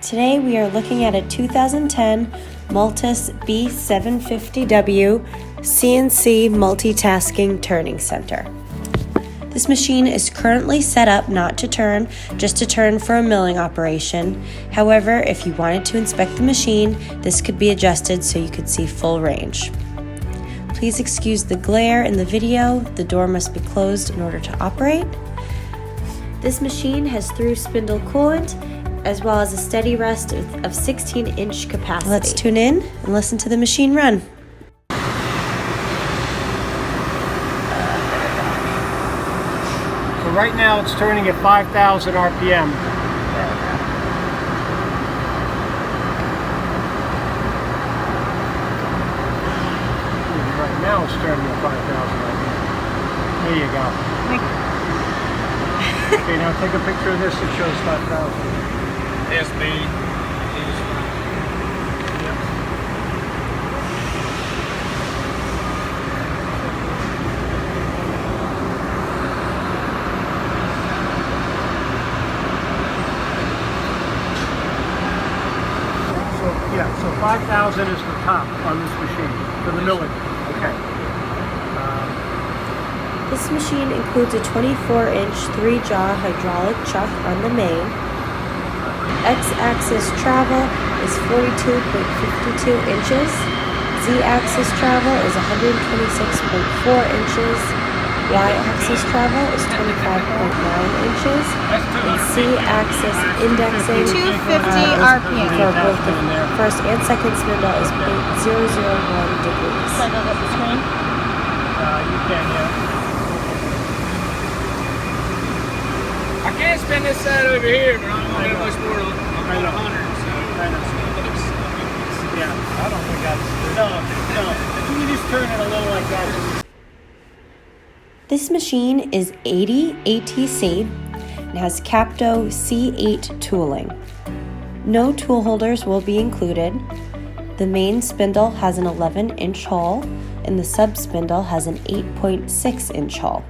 Today we are looking at a 2010 Multus B750W CNC multitasking turning center. This machine is currently set up not to turn, just to turn for a milling operation. However, if you wanted to inspect the machine, this could be adjusted so you could see full range. Please excuse the glare in the video. The door must be closed in order to operate. This machine has through spindle coolant as well as a steady rest of 16-inch capacity. Let's tune in and listen to the machine run. So right now it's turning at 5,000 RPM. Right now it's turning at 5,000 RPM. There you go. Okay, now take a picture of this that shows 5,000. SB. So 5,000 is the top on this machine for the milling. Okay. This machine includes a 24-inch 3-jaw hydraulic chuck on the main. X-axis travel is 42.52 inches. Z-axis travel is 126.4 inches. Y-axis travel is 25.9 inches. And C-axis indexing 250 RPM for both the first and second spindle is 0.001 degrees. So I go up the screen? You can, yeah. I can't spin this side over here, but I don't want to get much more on 100, so Yeah, I don't think that's... No. If you just turn it a little like that. This machine is 80 ATC and has Capto C8 tooling. No tool holders will be included. The main spindle has an 11-inch hole and the sub-spindle has an 8.6-inch hole.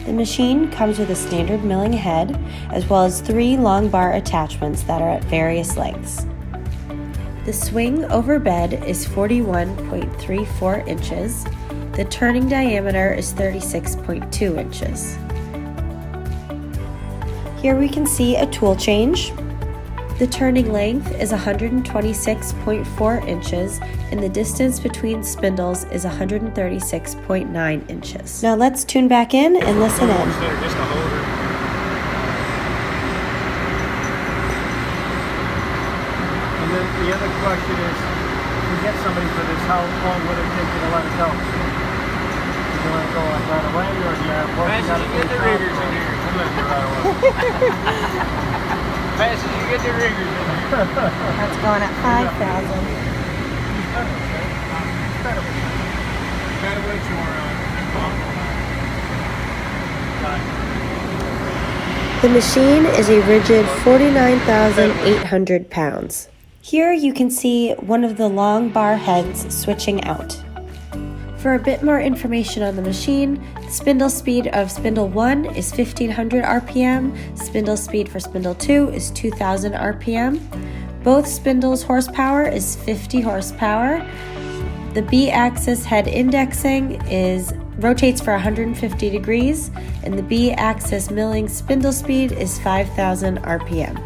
The machine comes with a standard milling head as well as 3 long bar attachments that are at various lengths. The swing over bed is 41.34 inches. The turning diameter is 36.2 inches. Here we can see a tool change. The turning length is 126.4 inches and the distance between spindles is 136.9 inches. Now let's tune back in and listen in. just a holder. And then the other question is, if we get somebody for this, how long would it take you to let it go? Do you want to go like right away, or do you have work you got to Get the riggers in here. I'm letting you right away. Fast as you get the riggers in here. That's going at 5,000. Gotta wait till The machine is a rigid 49,800 pounds. Here you can see one of the long bar heads switching out. For a bit more information on the machine, the spindle speed of spindle 1 is 1500 RPM, spindle speed for spindle 2 is 2000 RPM. Both spindles' horsepower is 50 horsepower. The B-axis head indexing rotates for 150 degrees, and the B-axis milling spindle speed is 5000 RPM.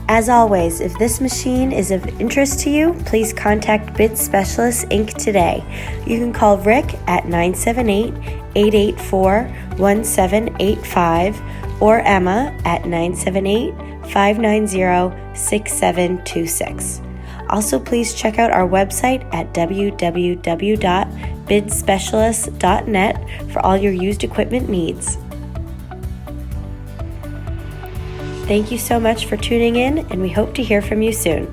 As always, if this machine is of interest to you, please contact Bid Specialists Inc. today. You can call Rick at 978-884-1785 or Emma at 978-590-6726. Also, please check out our website at www.bidspecialists.net for all your used equipment needs. Thank you so much for tuning in, and we hope to hear from you soon.